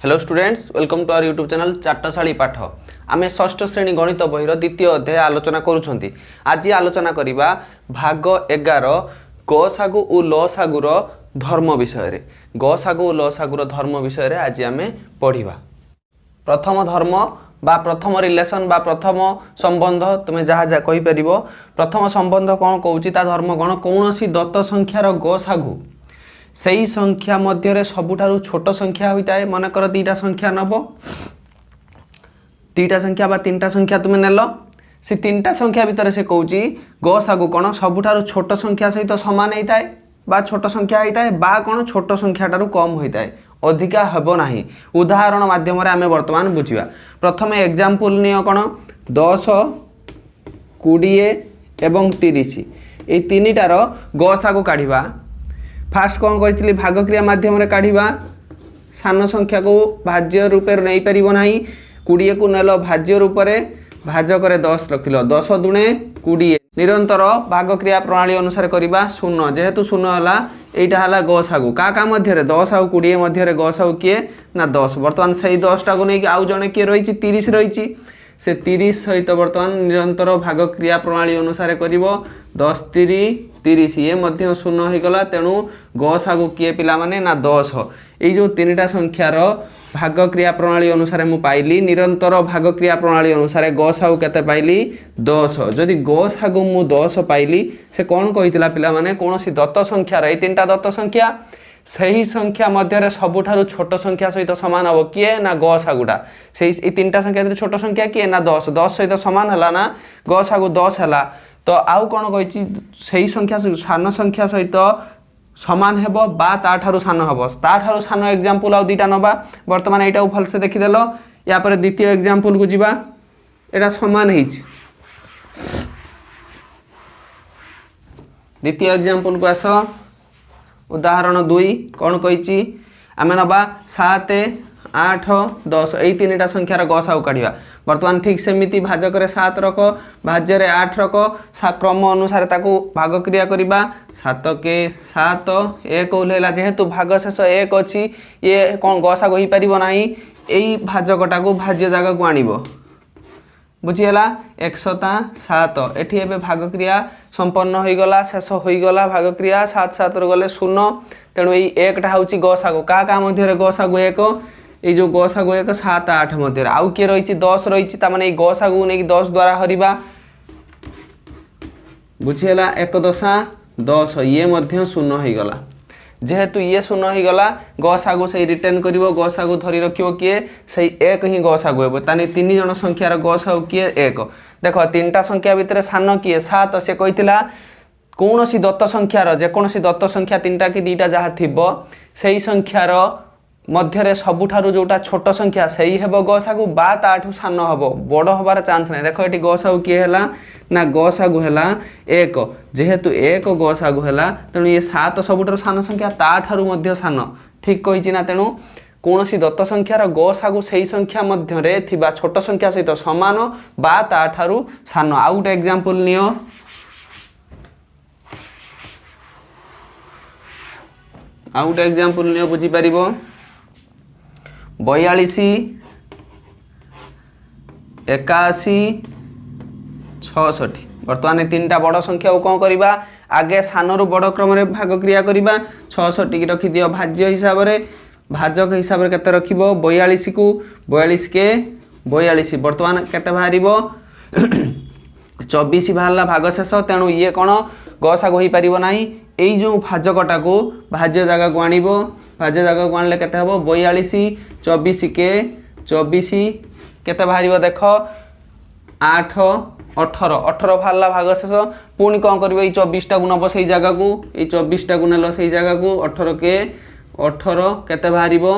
Hello students, welcome to our YouTube channel चाटशाली पाठ। आम षष्ठ श्रेणी गणित बहीर द्वितीय अध्याय आलोचना करुँच। आज आलोचना करवा भाग 11 गसागु और लसागुर धर्म विषय। गसागु और लसागुर धर्म विषय आज आम पढ़ा। प्रथम धर्म बा प्रथम रिलेशन बा प्रथम संबंध तुम्हें जहाँ जहाँ कहीपर। प्रथम संबंध कौन कौच धर्म कौन कौन सी दत्त संख्यार गसागु सही संख्या मध्य सबुठारु छोट संख्या होता है। मनकर दीटा संख्या नब, दीटा संख्या बा तीनटा संख्या तुम्हें नेल, से तीनटा संख्या भितर से कौच गसागु कौन सबुठारु छोट संख्या सहित सामान होता है बा छोट संख्या होता है बा कौन छोट संख्या ठारू कम होता है, अधिका हेब नाही। उदाहरण माध्यम आम बर्तमान बुझा। प्रथम एग्जाम्पल नियो कौन 10, 20 एवं 30 ये तीन टार गसागु काढ़ा। फास्ट कौन करी भाग क्रिया माध्यम काढ़ा। सान संख्या को भाज्य रूपे नहीं पार ना। 20 को नेल भाज्य रूप से भाजक 10 रखिल 10 दुणे 20 निरंतर भाग क्रिया प्रणाली अनुसार करवा। शून्य जेहेतु शून्य है यहाँ गसागु क्या मध्य 10 आउ 20 मध्य गसागु किए ना 10। बर्तमान से 10 टाक नहीं आउ जड़े किए रही 30 रही से 30 सहित बर्तमान निरंतर भाग क्रिया प्रणाली अनुसार कर 10 3 30 ये मध्य शून्य होगला। तेणु गसागु किए पिला माने ना 10। ये जो तीन टा संख्यार भाग क्रिया प्रणाली अनुसार मु पाइली निरंतर भाग क्रिया प्रणाली अनुसार गसागु केते पाइली 10। जदि गसागु मु 10 पाइली से कौन कहितला पिला माने कौन सी दत्त संख्यार ये तीन टा दत्त संख्या सही संख्या मध्य सबुठारु छोट संख्या सहित सामान हम किए ना गसागुटा। से तीन टा संख्या छोट संख्या किए ना 10 10 सहित सामान है ना गसागु 10 है। तो आउ कौन कही सही संख्या सान संख्या सहित सामान हेब बा ताठारु सान हेब। ताठारु सान एग्जांपल आउ दुईटा नबा। बर्तमान यहाँ भलसे देखीदेल। या पर द्वितीय एग्जांपल को जीवा। एटा समान है। द्वितीय एग्जांपल को आस। उदाहरण 2 कौन कही आम नबा 7 8 10 यही तीन टा संख्यार गसागु काढ़ा। बर्तमान ठीक सेमिति भाजक 7 रख भाज्य 8 रख क्रम अनुसार ताकू भाग क्रिया करवा। 7 के 7 1 ओल्ला जेहेतु भाग शेष 1 अच्छी ये कौन गसागु हो पार ना। यही भाजकटा को भाज्य जगह को आण बुझीगला 107 एठी एबे भाग क्रिया संपन्न होईगला शेष होईगला भाग क्रिया 7 7 गले 0। तेणु यही एकटा हूँ गसागु क्या मध्य गसागु 1 ये जो गसागु 1 7 8 मध्य आउ किए रही 10 रही ताने गसागु नहीं 10 द्वारा हरिबा बुझीगला 1 दशा 10 ये मध्य शून्य होईगला। जेहेतु ये शून्य होईगला गसागु से रिटर्न कर गसागु धरी रखियो किए से 1 ही गसागु हे ताने तीन जन संख्यार गसागु किए 1। देख तीन टा संख्या भितर सान किए 7 से कहितला कौन सी दत्त संख्यार जेकोसी दत्त संख्या तीन टा कि दीटा जहाँ थी से संख्यार मध्य सबुठारु जोटा छोट संख्या से ही हेब गसागु बा ताठू सान हम बड़ हबार चांस ना। देख ये गसागु किए है ना गसागु है 1 जेहेतु 1 गसागु है तेणु ये 7 सबुठारु सान संख्या ताठारु मध्य सान ठीक कही ना। तेणु कौन सी दत्त संख्यार गसागु से संख्या मध्य थिबा छोट संख्या सहित समान बा ताठारु सान। आउ गोटे एग्जांपल नियो। आउ गोटे एग्जांपल नियो बुझी पारिबो 42 81 66। बर्तमान तीन टा बड़ संख्या को कौन करवा आगे सानू बड़ क्रम में भाग क्रिया करवा। 66 की रखी दियो भाज्य हिसाब से भाजक हिसाब से केते रखिबो 42 को 42 के 42 बर्तमान केते बाहरिबो 24 बाहरला भाग शेष। तेणु ये कौन गसागु हो पार ना। यही जो भाजकटा को भाज्य जगह को आण भाज्य जगह को आनले केते हबो 42 24 के 24 केते बाहरिबो देख 8 18 18 बाहरला भाग शेष। पुणी कौन कर 24 टा को नब से जगह को 24 टा को नेल से जगह को 18 के 18 केते बाहरिबो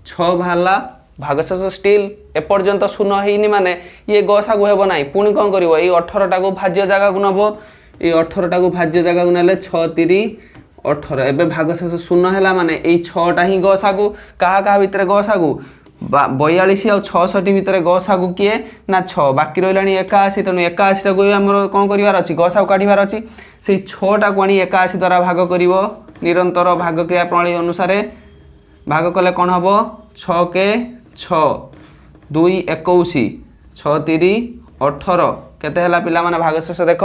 6 बाहरला भाग शेष। स्टिल एपर्यंत शून्य होनी माने ये गसागु हेब ना। पुणी कौन कर 18 टा को भाज्य जगह को नब ये 18 टा को भाज्य जगह को नेले 6 3 18 एबे भाग शेष शून्य है माने यही 6टा ही गसागु क्या भितर गसागु 42 और 66 भितर गसागु किए ना 6 बाकी रहा 81। तेणु 81 टाक आम कौन करार अच्छी गसागु काढ़ार अच्छी से 6टा को आनी 81 द्वारा भाग कर निरंतर भाग क्रिया प्रणाली अनुसार भाग कले कौन हम 6 के 6 2 21 6 3 18 केते हला पिला माने भागशेष देख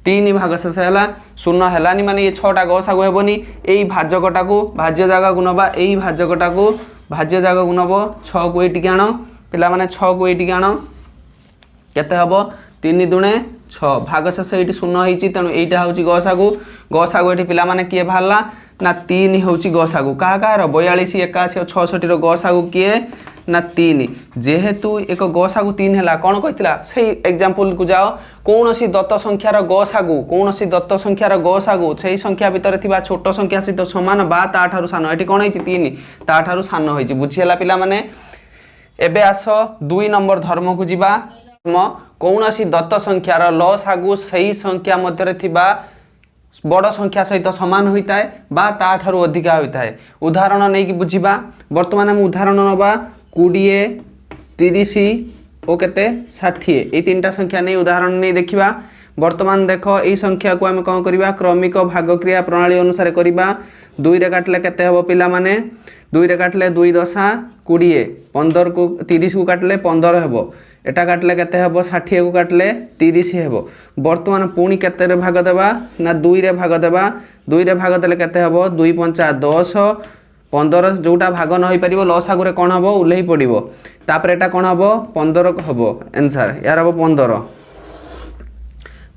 3 भागशेष हला शून्य हलानी माने ये 6टा गसागु हेबनी एई भाजकटा को भाज्य जागा को नबा एई भाजकटा को भाज्य जागा को नबो 6 को एटी आण पिला माने 6 को एटी आण केते हबो 3 दुणे 6 भागशेष एटी शून्य होईची तेनु एईटा होची गसागु एटी पिला माने किए भाला ना 3 होची गसागु का का 42 81 और 66 रो गसागु किए ना 3 जेहेतु एक गसागु 3 हला कोन कहितला सेही एग्जांपल को जाओ कोनोसी दत्त संख्यार गसागु कोनोसी दत्त संख्यार गसागु सेही संख्या भीतर थिबा छोट संख्या सहित समान बा ता ठारु सान एटी कोन होईची 3 ता ठारु सान होईची बुझियला पिला माने एबे आसो 2 नंबर धर्म को जिबा कोनोसी दत्त संख्यार लसागु सेही संख्या मध्य थिबा बड़ संख्या सहित सामान होता है बा ता ठारु अधिका होता है उदाहरण नहीं कि बुझिबा वर्तमान हम उदाहरण नबा 20 30 और केते 60 ये तीनटा संख्या नहीं उदाहरण नहीं देखिबा वर्तमान देखो यही संख्या को आम कौन करवा क्रमिक भागक्रिया प्रणाली अनुसार करवा 2 रे काटले केते हबो पिला माने 2 रे काटले 2 दशा 20 15 को 30 को काटले 15 हेबो एटा काटले केते हेबो 60 को काटले 30 हेबो वर्तमान पुणी केते रे भाग देबा ना 2 रे भाग देबा 2 रे भाग देले केते हेबो 2 5 10 15 जोटा भाग न होई परिबो लसागु रे कोन हबो उल्लेही पड़िबो तापर एटा कोन हबो 15 हबो आंसर यार हबो 15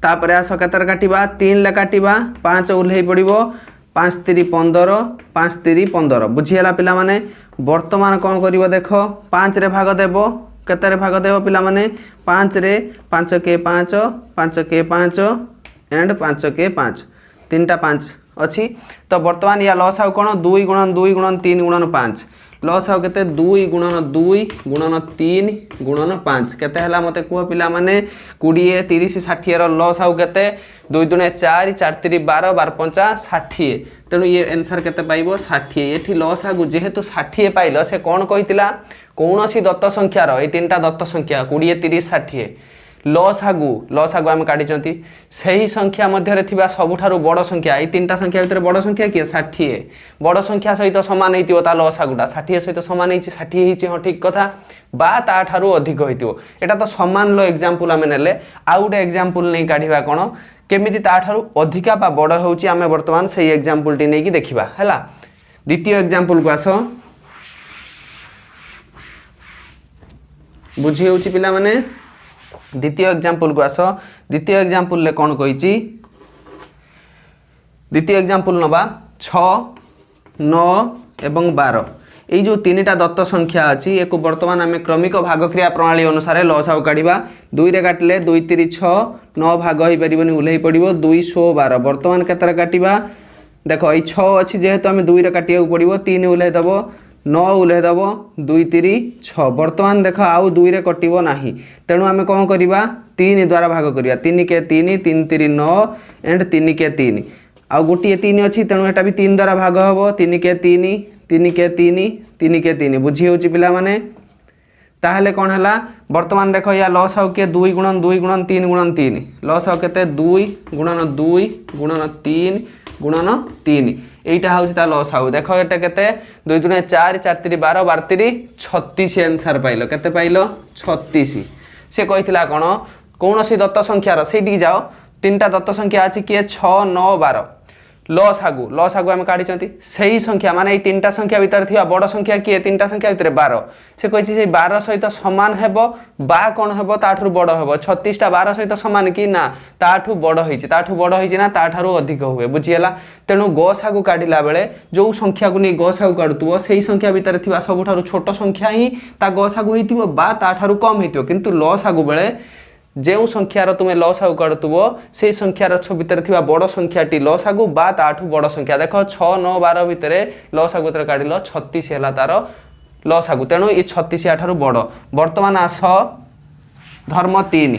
तापर आस केते काटिबा 3 ले काटिबा 5 उल्लेही पड़िबो 5 3 15 5 3 15 बुझियला पिला माने वर्तमान कोन करिवो देखो 5 रे भाग देबो केते रे भाग देबो पिला माने 5 रे 5 के 5 5 के 5 एंड 5 के 5 तीनटा 5 अच्छी तो वर्तमान या लॉस आउ कोन 2 गुणन 2 गुणन 3 गुणन 5 लॉस आउ केते 2 गुणन 2 गुणन 3 गुणन 5 केते हला मते कुह पिला माने 20 30 60 रो लॉस आउ केते 2 दुने 4 4 3 12 12 5 60 तेनु ये आंसर केते पाइबो 60 एठी लॉस आगु जेहेतु 60 पाइलो से कोन कहितिला कोनोसी दत्त संख्यार ए तीनटा दत्त संख्या 20 30 60 लसागु आम काटी सही संख्या मध्य थिबा सबुठारु बड़ संख्या ए तीनटा संख्या भितर बड़ संख्या किए 60 बड़ संख्या सहित सामान होइतिबो ता लसागुटा 60 सहित सामान होइछि 60 होइछि हां ठीक कथा बा ता ठारु अधिक होइतिबो एटा तो समान लो एग्जांपल आमे नेले आ गुटे एग्जांपल नै काढिबा कोन केमिति ता ठारु अधिका बा बड़ होउछि आमे वर्तमान सही एग्जांपल टी नै कि देखिबा हैला द्वितीय एग्जांपल को आसो बुझी होउछि पिला माने द्वितीय एग्जांपल को आस द्वितीय एग्जांपल ले कौन कही द्वितीय एग्जांपल नबा 6 9 एवं 12 ये जो तीनटा दत्त संख्या अच्छी एक वर्तमान आम क्रमिक भागक्रिया प्रणाली अनुसार लसागु काढ़ा 2 रे काटले 2 3 6 9 भाग हो पार उल्लई पड़ो 212 वर्तमान केतरा काटिबा देख ये 6 अच्छी जेहेतु आम 2 रे काटिया पड़ो 3 उल्लई दब 9 उल्लई दब 2 3 6 वर्तमान देख आउ 2 रे कटिबो नाही तेणु आम कौन करवा 3 द्वारा भाग करवा 3 के 3 3 3 9 एंड 3 के 3 आउ गोटे 3 अच्छी तेणु एटा भी 3 द्वारा भाग हम 3 के 3 3 के 3 3 के 3 बुझी होची पिला माने ताहले कौन है वर्तमान देख या लस हाउ के 2 गुणन 2 गुणन 3 गुणन 3 लस हाउ के 2 गुणन 2 गुणन 3 गुणन 3 এইটা হচ্ছে তা লস হাউ দেখো এটা কেতে 2 দুনে 4 4 3 12 12 3 36 आंसर পাইলো কেতে পাইলো 36 সে কইতিলা কোন কোনসি দত্ত সংখ্যার সেইটি যাও তিনটা দত্ত সংখ্যা আছে কি 6 9 12 लस आगु आम काढ़ी सही संख्या माने ये तीनटा संख्या भितर थिबा बड़ संख्या किए तीनटा संख्या भितर 12 से कही 12 सहित सामान हेबो बा कौन हेबो ताठू बड़ हेबो 36 टा 12 सहित सामान कि ना ताठू बड़ होइछि ना ताठारु अधिक हुए बुझीला तेणु गसागु काढ़िला बेले जो संख्या को नहीं गसागु काढ़ुथबो सही संख्या भितर थिबा सबुठारु छोट संख्या ही ता गसागु होइथिबो बा ताठारु कम होइथिबो किंतु लसागु बेले जो संख्यार तुम लसागु काढ़ुथबो से संख्यार भितर थिबा बड़ संख्याटी लसागु बा ताठू बड़ संख्या देख 6 9 12 भितर लसागु भितर काढ़िल 36 है तार लसागु तेणु ये 36 या ठारू बड़ वर्तमान आस धर्म 3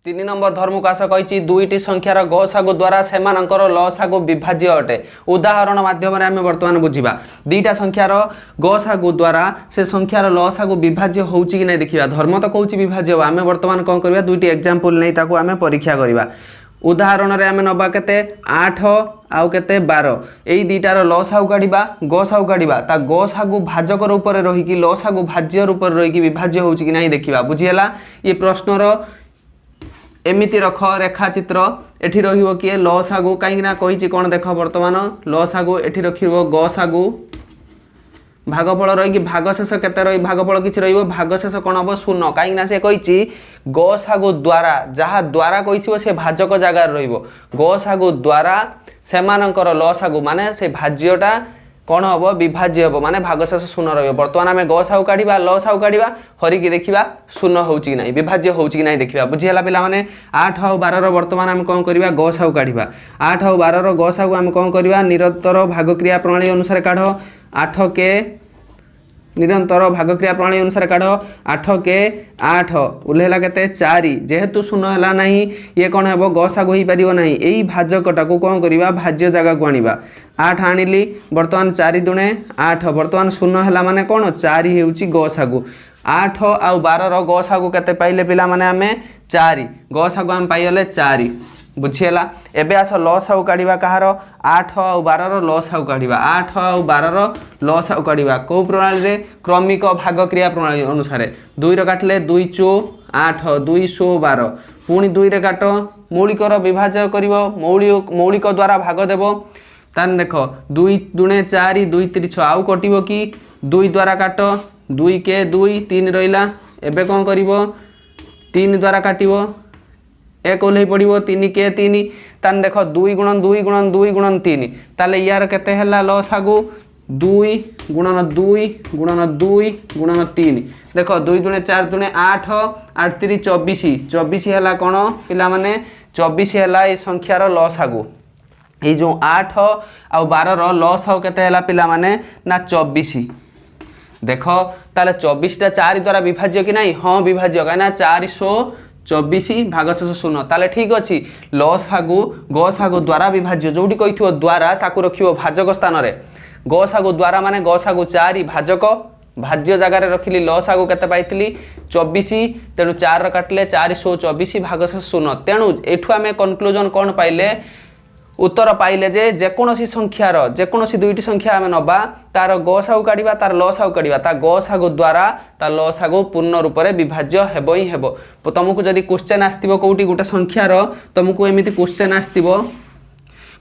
नंबर धर्म को आस कही दुईटी संख्यार गसागु द्वारा सेमानकर लसागु विभाज्य अटे उदाहरण माध्यम आम वर्तमान बुझा दुईटा संख्यार गसागु द्वारा से संख्यार लसागु विभाज्य होउछि कि नहीं देखिबा धर्म तो कहूँ विभाज्य आम वर्तमान कौन करवा दुईटी एग्जांपल नहीं ताकू आम परीक्षा करवा उदाहरण रे आम नबा केते 8 आउ केते 12 एई दीटार लसागु काढिबा गसागु काढिबा ता गसागु भाजक रूप रे रही कि लसागु भाज्य रूप रे रही कि विभाज्य होउची कि नाही देखिबा बुझियला ये प्रश्नर एमिति रख रेखा चित्र एठी रहिबो कि लसागु काई ना कहिची कोन देख वर्तमान लसागु एठी रखिबो गसागु भागफल रही कि भागशेष केते रही भागफल किछि रहिबो भागशेष कोन हबो शून्य काई ना से कहिची गसागु द्वारा जहा द्वारा कहिछिबो से भाजक जगह रहिबो गसागु द्वारा सेमानकर लसागु माने से भाज्यटा कौन हम विभाज्य हम माने भागशेष शून्य रही बर्तमान आम गसागु काढ़ा लसागु काढ़ा हरिकी देखा शून्य हो कि ना विभाज्य हो कि ना देखा बुझीगला पे 8 और 12 बर्तमान आम कौन करवा गसागु काढ़ा 8 और 12 गसागु आम कौन करवा निरंतर भागक्रिया प्रणाली अनुसार काढ़ 8 के निरंतर भागक्रिया प्रणाली अनुसार काढ़ 8 के 8 उल्लेला के 4 जेहेतु शून्य है ना ये कौन हम गसागु हो पार ना यही भाजकटा को कौन करवा भाज्य जगह को आनिबा 8 आनिली बर्तमान 4 दुणे 8 बर्तमान शून्य है माने कौन 4 होउची गसागु 8 आउ 12 गसागु केते पाइले पिला माने आमे 4 गसागु आम पाइले 4 बुझीगला एबे आस लसागु काढ़ा कहार 8 आउ 12 लसागु काढ़ा 8 आउ 12 लसागु काढ़ा कौ प्रणाली रे क्रमिक भागक्रिया प्रणाली अनुसार 2 रे काटले 2 चो 8 2 सो 12 पुणी 2 रे काट मौलिकर विभाज्य करिवो मौलिक द्वारा भाग देबो तान देख 2 दुणे 4 2 3 6 आउ कटिवो कि 2 द्वारा काट 2 के 2 3 रहिला एबे कोन करिवो 3 द्वारा काटिवो 1 ओल्है पड़िवो 3 के 3 तान देख 2 गुणन 2 गुणन 2 गुणन 3 ताले यार केते हला लसागु 2 गुणन 2 गुणन 2 गुणन 3 देख 2 दुणे 4 दुणे 8 8 3 24 24 हला कोन पिला माने 24 हला ए संख्यार लसागु ये जो 8 आउ 12 लसागु केते हला पिला माने ना 24 देख ताले 24 टा 4 द्वारा विभाज्य कि नहीं हाँ विभाज्य कहीं 424 भागशेष शून्य ताले ठीक अच्छी लसागु गसागु द्वारा विभाज्य जोटी कही द्वारा ताकू रखियो भाजक स्थान रे गसागु द्वारा माने गसागु 4 भाजक भाज्य जगार रखिली लसागु केते पाइतिली 24 तेणु 4 काटले 424 भागशेष शून्य तेणु एठु आमे कनक्लूजन कोन पाइले उत्तर पाइले जे जेकोसी संख्यार जेकोसी दुईटी संख्या आम नबा तार गसागु काढ़ा तार लसागु काढ़ा ता गसागु द्वारा ता लसागु पूर्ण रूप से विभाज्य हेब ही हेब तुमको जदि क्वेश्चन आसतिबो कोउटी गोटे संख्यार तुमको एमिति क्वेश्चन आसतिबो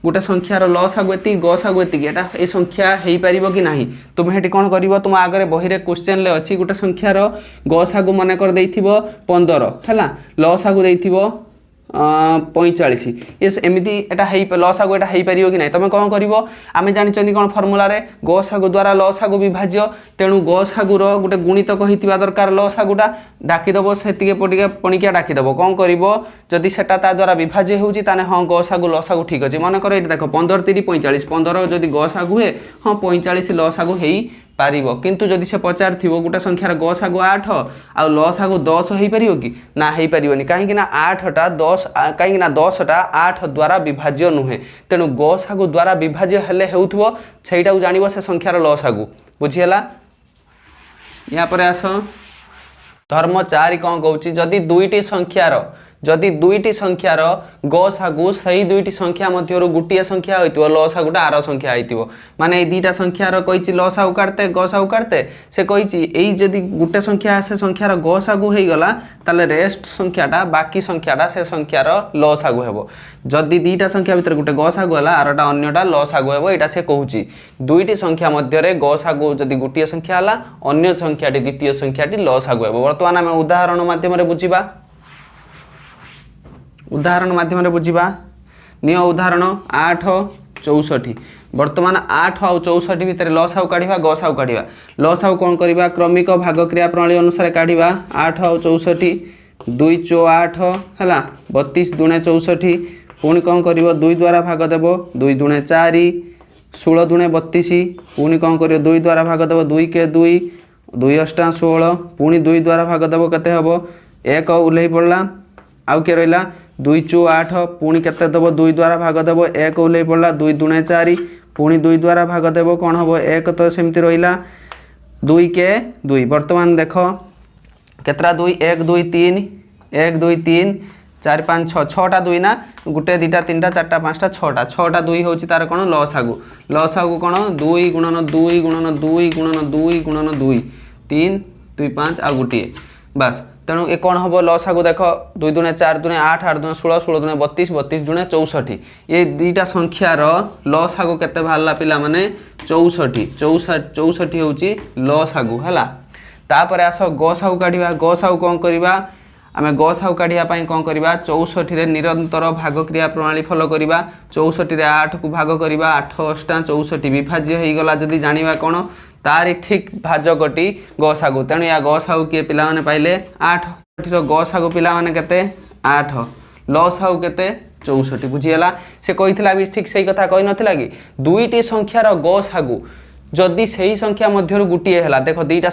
गोटे संख्यार लसागु एति गसागु एति एटा ए संख्या हेई परिबो कि नाही तुम हेटी कोन करबो तुम आगरे बही रे क्वेश्चन ले अछि गोटे संख्यार गसागु माने कर देइथिबो 15 हैला लसागु देइथिबो 45 ये एमती एटा लसागु एटा पारिबो कि नहीं तुम कौन कर आम जानी कौन फर्मुला रे गसागु द्वारा लसागु विभाज्य तेणु गसागुर गोटे गुणितक होइतिबा दरकार लसागुटा डाकिदेव से पणिकिया डाकिदेव कौन कर जदि सेटा ता द्वारा विभाज्य होउची ताने हाँ गसागु लसागु ठीक अच्छे मन कर देख 15 3 45 15 जदि गसागु हे हाँ 45 लसागु हेई पारिबो किंतु जदि से पचार थिबो गोटे संख्यार गसागु 8 आ लसागु 10 हेई परिबो कि ना हेई परिबोनी काहे कि ना 8 टा 10 काहे कि ना 10 टा 8 द्वारा विभाज्य नुहे तेणु गसागु द्वारा विभाज्य हेले हेउथबो सेइटाକୁ जानिबो से संख्यार लसागु बुझियला या परे आस धर्म 4 कोन कहउची जदि दुईटी संख्यार गसागु सही दुईटी संख्या मध्यरु गुटिया संख्या होइतिबो लसागुटा आर संख्या होइतिबो माने ए दुईटा संख्यार कहिची लसागु काटते गसागु काटते से कहिची एई जदि गुटे संख्या से संख्यार गसागु हेई गला ताले रेस्ट संख्याटा बाकी संख्याटा से संख्यार लसागु हेबो जदि दुईटा संख्या भितर गुटे गसागु हला आरटा अन्यटा लसागु हेबो एटा से कहउची दुईटी संख्या मध्यरे गसागु जदि गुटिया संख्या हला अन्य संख्याटी द्वितीय संख्याटी लसागु हेबो वर्तमान हम उदाहरण माध्यम रे बुझिबा उदाहरण माध्यम बुझा निय उदाहरण 8 64 बर्तमान 8 आउ 64 भितर लसागु काढ़ा गसागु काढ़ा लसागु कौन करवा क्रमिक भागक्रिया प्रणाली अनुसार काढ़ा 8 आउ 64 2 चो 8 है 32 दुणे 64 पुणी कौन कर 2 द्वारा भाग देव 2 दुणे 4 16 दुणे 32 पुणी कौन कर 2 द्वारा भाग देव 2 के 2 2 8 16 पुणी 2 द्वारा भाग देव केते हबो 1 उल्लै पड़ला आउ के रहिला 2 चो 8 पुणी केते देव 2 द्वारा भाग देव 1 उल्लै पड़ला 2 दुणे 4 पुणी 2 द्वारा भाग देव कौन हम 1 तो सेमती रहिला 2 के 2 वर्तमान देख केतरा 2 1 2 3 1 2 3 4 5 6 6टा 2 ना गुटे 2टा 3टा 4टा 5टा 6टा 6टा 2 होची तार कोन लसागु कोन 2 गुणन 2 गुणन 2 गुणन 2 गुणन 2 3 2 5 आ गुटे बस तेणु ये कौन हम लसागु देख 2 दूने 4 दूने 8 8 दूने 16 16 दूने 32 32 दूने 64 ये दुईटा संख्यार लसागु केते बाहरला पिला माने 64 64 होची लसागु हला तापर आस गसागु काढिबा गसागु कोन करबा आमे गसागु काढिया पई कोन करबा 64 रे निरंतर भाग क्रिया प्रणाली फॉलो करबा 64 रे 8 को भाग करबा 8 8 64 विभाज्य हेई गला जदी जानिबा कोन तारी ठीक भाजकटी गसागु तेणु या गसागु किए पिला माने पाइले 8 रो गसागु पिला माने केते 8 लसागु केते 64 बुझियला से कहितला भी ठीक सही कथा कहि नथिला कि दुईटी संख्यार गसागु जदि सही संख्या मध्य गुटिए है देख दुईटा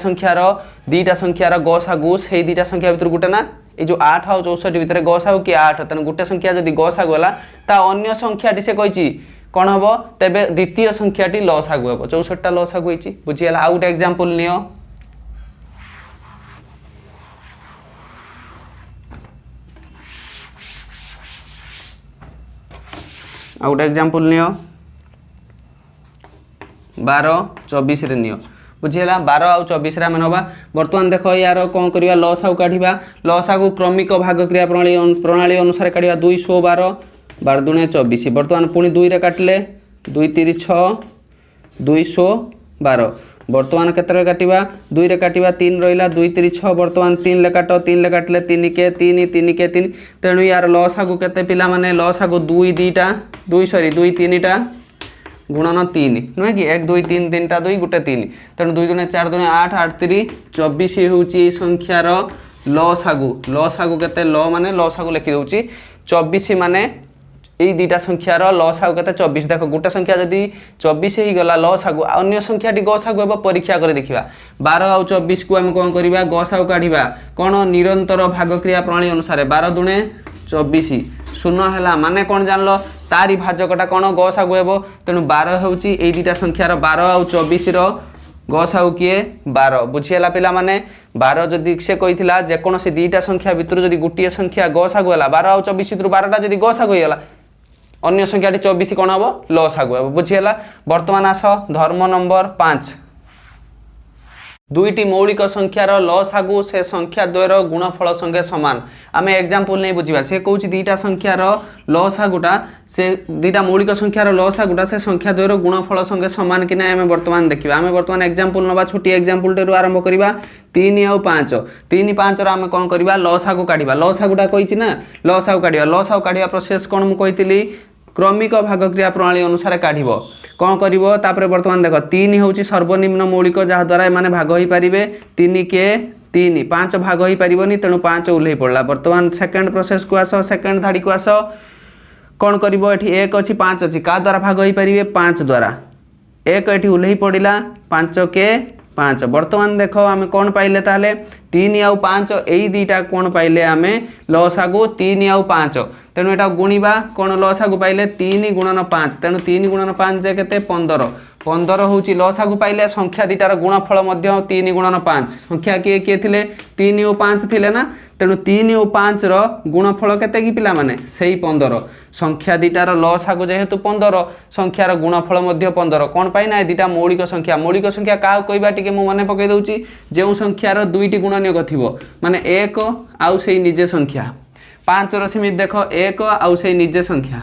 संख्यार गसागु से दुईटा संख्या भीतर गुटे ना ये जो 8 और 64 भितर गसागु कि 8 तेणु गोटे संख्या जदि गसागु है ता अन्य संख्याटी से कही कौन हम तेबे द्वितीय संख्याटी लसागु हम 64टा लसागु होइछि बुझियला आ गोटे एग्जांपल नियो आ गोटे एग्जांपल नियो 12 24 रे नियो बुझियला 12 और 24 रे नबा वर्तमान देख यार कौन करबा लसागु काढिबा लसागु क्रमिक भाग क्रिया प्रणाली अनुसार काढिबा 212 12 दूने 24 वर्तमान पुणी 2 रे काटले 2 3 6 212 वर्तमान केतरे काटिबा 2 रे काटिबा 3 रहिला 2 3 6 वर्तमान 3 ले काटो 3 ले काटले 3 के 3 3 के 3 तेणु यार लसागु केते पिला माने लसागु 2 2टा 2 सॉरी 2 3टा गुणन 3 नुहे कि 1 2 3 3टा 2 गुटे 3 तेणु 2 दूने 4 दूने 8 8 3 24 होउची संख्यार लसागु केते ल माने लसागु लिखि दउची 24 माने यही दुईटा संख्यार लसागु केते 24 देख गोटे संख्या जदि 24 ही गला लसागु अन्य संख्याटी गसागु हम परीक्षा कर देखिबा 12 और 24 को हम कोन करबा गसागु काढिबा कोन निरंतर भाग क्रिया प्रणाली अनुसार 12 दूने 24 शून्य हैला माने कोन जानलो तारी भाजकटा कोन गसागु हेबो तेनु 12 होउची एई दुईटा संख्यार 12 और 24 रो गसागु किए 12 बुझियला पिला माने 12 जदि से कहिथिला जे कोन से दुईटा संख्या भितर जदि गुटिए संख्या गसागु हैला 12 और 24 भितर 12टा जदि गसागु हैला अन्य संख्याटी 24 कौन हम लसागु हम बुझीगला वर्तमान आस धर्म नंबर 5 दुईटी मौलिक संख्यार लसागु से संख्या द्वयर गुणफल संगे समान आम एग्जांपल नहीं बुझा से कौच दुईटा संख्यार लसागुटा से दुईटा मौलिक संख्यार लसागुटा से संख्या द्वयर गुणफल संगे समान कि आम वर्तमान देखा आम वर्तमान एग्जांपल नवा छोटी एग्जांपल टेरू आरंभ करवा 3 और 5 3 5 आम कौन करवा लसागु काढ़ा लसागुटा कही ना लसागु काढ़ा प्रोसेस कौन मुझे क्रमिक भाग क्रिया प्रणाली अनुसार काढ़ कौन कर बर्तमान देख 3 हूँ सर्वनिम्न मौलिक जहाद्वारा एम भाग हो पारे 3 के 3 5 भाग हो पारनी तेणु 5 ओह्ल पड़ा बर्तमान सेकेंड प्रोसेस को आस सेकेंड धाड़ी को आस कौन कर 1 अच्छी 5 अच्छी क्या द्वारा भाग हो पारे 5 द्वारा 1 ये ओह्ल पड़ा 5 के 5 बर्तमान देख आम कौन पाइले ताले 3 और 5 यही दुईटा कौन पाइले आम लसागु 3 और 5 तेणु यहाँ गुणा कौन लसागु पाइले 3 गुणन 5 तेणु 3 गुणन 5 जे केते 15 15 हूँ लसागु पाइले संख्या दुईटार गुणफल 3 गुणन 5 संख्या किए किए थे 3 और 5 थे ना तेणु 3 और 5 गुणफल केते कि पिला माने सेही 15 संख्या दुईटार लसागु जेहेतु 15 संख्यार गुणफल 15 कौन पाई ना दुईटा मौलिक संख्या क्या कहवा टी मुझे मन पकई दूसरी जो संख्यार दुईटी गुणनीयक थी माने 1 आउ से निजे संख्या 5 रसीमित देख 1 आउ से निजे संख्या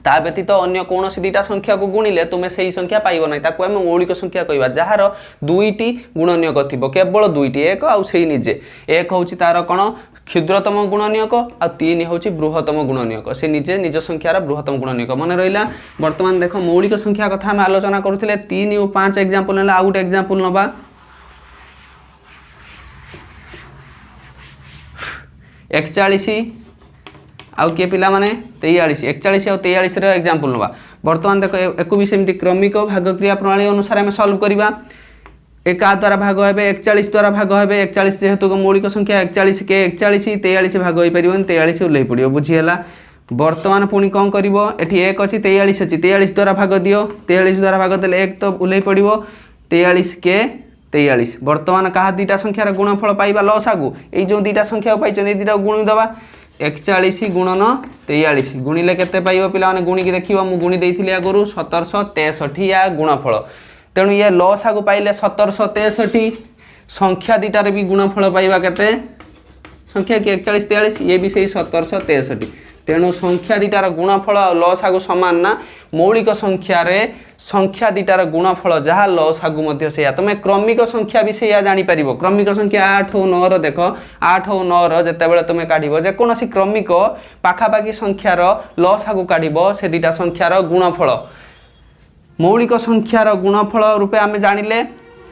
ता व्यतीत अन्य कौन दुईटा संख्या को गुणिले तुम्हें सही संख्या पाइब ना ताको आम मौलिक संख्या कहवा जार दुईटी गुणनीयक थी केवल दुईटी 1 आउ से निजे 1 हूँ तार कौन क्षुद्रतम गुणनीयक आ 3 हूँ बृहत्तम गुणनीयक से निजे निज संख्यार बृहत्तम गुणनीयक मन रहा बर्तमान देख मौलिक संख्या कथा आम आलोचना करुले 3 और 5 एग्जांपल ना आउ गोटे एग्जांपल नवा 41 आउ किए पिला माने 43 41 और 43 एग्जांपल नवा बर्तमान देख एक भी सेमती क्रमिक भाग क्रिया प्रणाली अनुसार आम सल्व करवा एक द्वारा भाग हे 41 द्वारा भाग हे 41 जेहेतु मौलिक संख्या 41 के 41 43 भाग हो पार 43 ओह्ल पड़ो बुझीगला बर्तमान पुणी कौन कर 1 अच्छी 43 अच्छी 43 द्वारा भाग दियो 43 द्वारा भाग देले 1 तो ओह्ल पड़ो 43 के 43 बर्तमान क्या दुईटा संख्यार गुणफल पाइबा लसागु ये जो दुईटा संख्या पाई दुईटा गुणी दबा 41 गुणन 43 गुणिले केते पाइबो पिला माने गुणी की देखिबो मु गुणी देइथिली आगुरु 1763 या गुणफल तेणु ये लॉस आगु पाइले 1763 संख्या दीटार भी गुणफल पाइबा केते संख्या कि 41 43 ये भी सही 1763 तेणु संख्या दीटार गुणफल और लॉस आगु समान ना मौलिक संख्या दीटार गुणफल जहाँ लॉस आगु मध्य से तुम क्रमिक संख्या भी से जानी पारिबो क्रमिक संख्या 8 और 9 देख 8 और 9 जितेबाला तुम काढ़ जेकोसी क्रमिक पाखापाखि संख्यार लॉस आगु काढ़ से दीटा संख्यार गुणफल मौलिक संख्यार गुणफल रूपे आम जानिले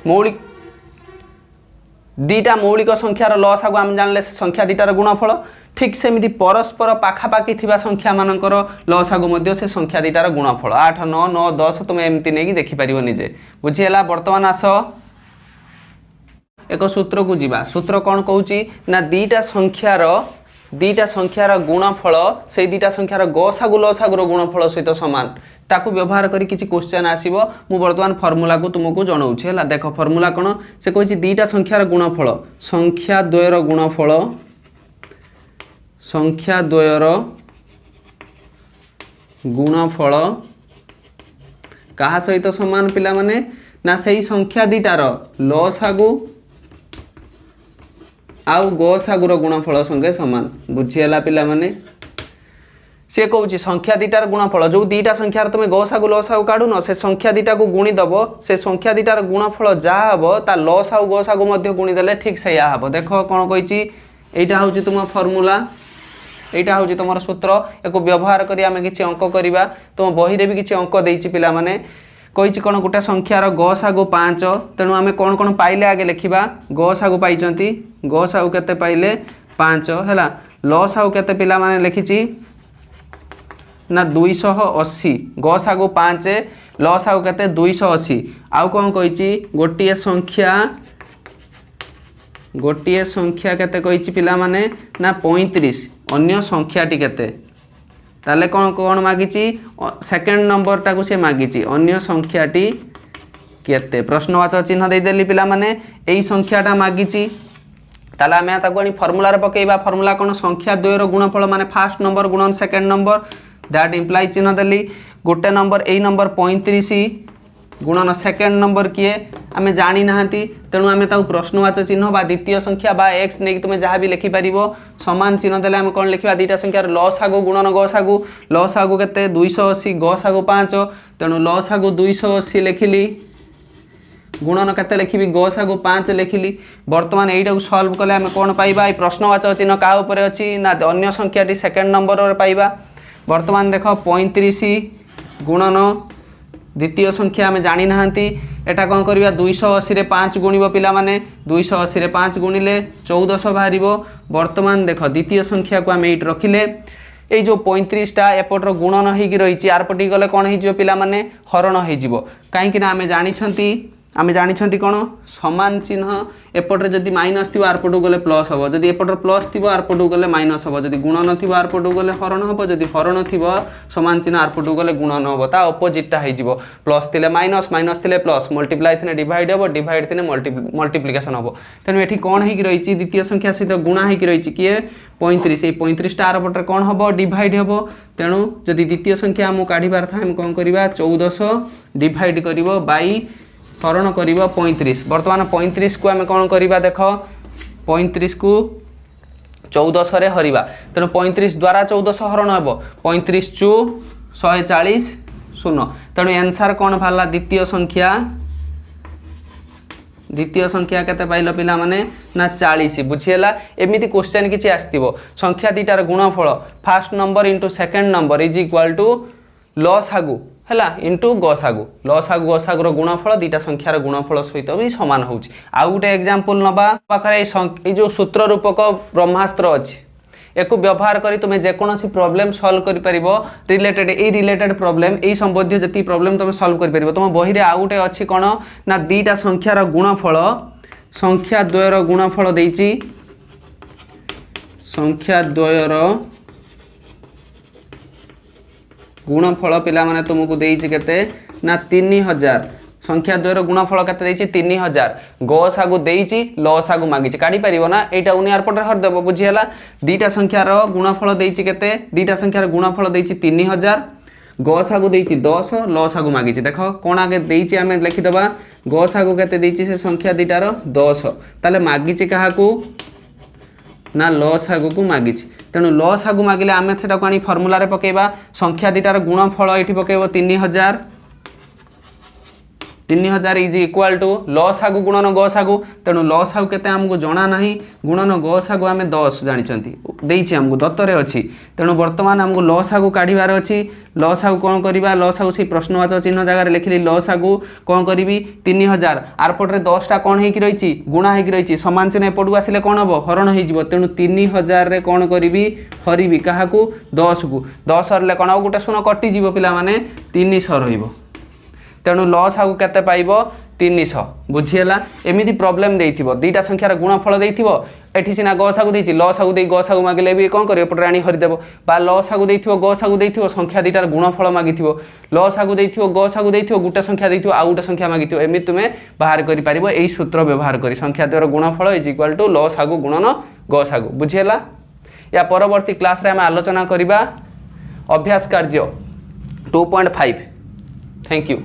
मौलिक दीटा मौलिक संख्यार लॉस आगु आम जानिले संख्या दीटार गुणफल ठीक सेमिति परस्पर पाखापाखि थिबा संख्या मानकर लॉस आगु मध्य से संख्या दीटार गुणफल 8 9 9 10 तुम एमती नहीं देखि पारिबो निजे बुझीला वर्तमान आस एक सूत्र को जीवा सूत्र कौन कहूची ना दीटा संख्यार गुणफल से दीटा संख्यार गसागु लसागुर गुणफल सहित सामान ताकू व्यवहार करी किछि क्वेश्चन आसीबो मु वर्तमान फार्मूला को तुमको जणाउछि हला देखो फार्मूला कोन से कहूची दीटा संख्यार गुणफल संख्या द्वयर गुणफल संख्या द्वयर गुणफल कहा सहित समान पिला माने ना सही संख्या दीटार लसागु आउ गसागुर गुणफल संगे समान बुझीला पिला माने से कहूँ संख्या दीटार गुणफल जो दीटा संख्यार तुम गसागु लसागु काढ़ुन से संख्या दीटा को गुणी दब से संख्या दीटार गुणफल जहाँ हम ता लस आउ गसागु मध्य गुणी देले ठीक से या हम देख कौन कही एटा हूँ तुम फर्मूला एटा हूँ तुम सूत्र एक व्यवहार करी आमे किछि अंक करवा तुम बही रे भी किछि अंक देइछि पिला माने कही कौन गोटे संख्यार गसागु 5 तेणु आमे कौन कौन पाइले आगे लिखिबा गसागु पाइचंती गसागु केते पाइले 5 हैला लसागु केते पिला माने लिखिछि ना 280 गसागु 5 लसागु केते 280 आउ कौन कही गोटिए संख्या केते कही पिला माने ना 35 अन्य संख्याटी केते ताले कौन कौन मागिची सेकंड नंबर टाकू से मागिची अन्य संख्याटी केते प्रश्नवाचक चिन्ह दे देली पिला माने एई संख्याटा मागिची ताले आमे ताकू आनी फार्मूला रे पकेइबा फार्मूला कोन संख्या द्वयर गुणफल माने फर्स्ट नंबर गुणन सेकंड नंबर दैट इंप्लाई चिन्ह देली गोटे नंबर एई नंबर 35 गुणन सेकंड नंबर किए आमे जानी नाहंती तेणु आमे ताऊ प्रश्नवाचक चिन्ह बा द्वितीय संख्या बा x नै तुमे जहाँ भी लिखि पारिबो समान चिन्ह देले आमे कोन लिखिबा दीटा संख्यार लसागु गुणन गसागु केते 280 गसागु 5 तेणु लसागु 280 लिखिली गुणन केते लिखिबी गसागु 5 लिखिली वर्तमान एइटा को सॉल्व कले आमे कोन पाइबा ए प्रश्नवाचक चिन्ह का ऊपर अछि ना अन्य संख्याटी सेकंड नंबर रे पाइबा वर्तमान देखो 35 गुणन द्वितीय संख्या आम जानी नाहंती एटा कौन करवा 280 रे 5 गुणिब पिला माने 280 रे 5 गुणिले 1400 बाहर वर्तमान देख द्वितीय संख्या को आम ये रखिले ये जो 35टा एपटर गुणन होगी रही आरपटी गले कौन हो पिला माने हरण हो कहीं आम जानी कौन समान चिन्ह एपटे जदि माइनस थी आरपटू गले प्लस हम जदि एपटर प्लस थी आरपटू गले माइनस हम जदि गुणन थी आरपटू गले हरण हम जदि हरण थी समान चिन्ह आरपटू गले गुणन हम ता अपोजिटा हो प्लस थे माइनस माइनस थे प्लस मल्टीप्लाई थे डिवाइड हम डिवाइड थे मल्टीप्लिकेशन हम तेणु ये कौन हो रही द्वितीय संख्या सहित गुणा हो रही किए 35 ये 35टा आरपटे कौन हम डिवाइड हम तेणु जदि द्वितीय संख्या आम काढ़ार था आम कौन करवा 1400 डिवाइड कर बाई हरण कर 35 बर्तमान 35 को आम कौन करवा देख 35 को 1400 रे हरिबा तेणु 35 द्वारा 1400 हरण हम 35 चु 140 शून्य तेणु आंसर कौन बाहर द्वितीय संख्या केते पाइल पिला माने ना 40 बुझीला एमिति क्वेश्चन किछि आस्तिबो संख्या दीटार गुणफल first number into second number is equal to लसागु हैला इंटू गसागुर गुणफल दीटा संख्यार गुणफल सहित भी सामान होउछि आ गोटे एग्जांपल नबा पाखरे ए जो सूत्र रूपक ब्रह्मास्त्र अछि एको व्यवहार करी तुमे जेकोसी प्रॉब्लम सॉल्व करि परिबो रिलेटेड प्रॉब्लम ए संबंधी जति प्रॉब्लम तुमे सॉल्व करि परिबो तुम बही रे आ गोटे अछि कोन ना दीटा संख्यार गुणफल संख्या द्वयर गुणफल देइछि संख्या द्वयर गुणफल पिला माने तुमको देइछि केते ना 3000 संख्या द्वयर गुणफल केते देछि 3000 गसागु देछि लसागु मागिछि काढी परिबो ना एटा उनी आरपटर हर देबो बुझी हला दीटा संख्यार गुणफल देछि केते दीटा संख्यार गुणफल देछि 3000 गसागु देछि 10 लसागु मागिछि देखो कोन आगे देछि आमे लिखि दबा गसागु केते देछि से संख्या दीटार 10 ताले मागिछि काहाकू ना लसागु को मागिछि तेणु लसागु मागिले आमे सेटा कोनी फार्मूला रे पकेबा संख्या दीटार गुणफल एठी पकेबो 3000 इज इक्वल टू लसागु गुणन गसागु तेणु लसागु केते हमको जणा नाही गुणन गसागु आमे 10 जानिचंती देइछि हमको दत्तरे अछि तेणु वर्तमान हमको लसागु काढिबार अछि लसागु कोन करिबा लसागु से प्रश्नवाचक चिन्ह जगह रे लिखिली लसागु कोन करिवि 3000 आरपट रे 10 टा कोन हेकि रहिछि गुणा हेकि रहिछि समान चिन्ह एपटु आसिले कोन हबो हरण हेइ जिवो तेणु 3000 रे कोन करिवि हरिवि काहाकू 10 को 10 हरले कोन गुटे सुन कटि जिवो पिला माने 300 रहिबो तेणु लसागु केते पाइबो 300 बुझिएला एमिति प्रॉब्लम देइथिबो दीटा संख्यार गुणफल देइथिबो एठी सिना गसागु देइछि लसागु देइ गसागु मागिले भी कोन करियो पटराणी हरि देबो बा लसागु देइथिबो गसागु देइथिबो संख्या दीटार गुणफल मागिथिबो लसागु देइथिबो गसागु देइथिबो गुटे संख्या देइथिबो आ गुटे संख्या मागिथिबो एमिति तुमे बाहर करि परिबो एई सूत्र व्यवहार करी संख्या द्वयर गुणफल इज इक्वल टू लसागु गुणन गसागु बुझिएला या परवर्ती क्लास रे हम आलोचना करिबा अभ्यास कार्य 2.5 थैंक यू।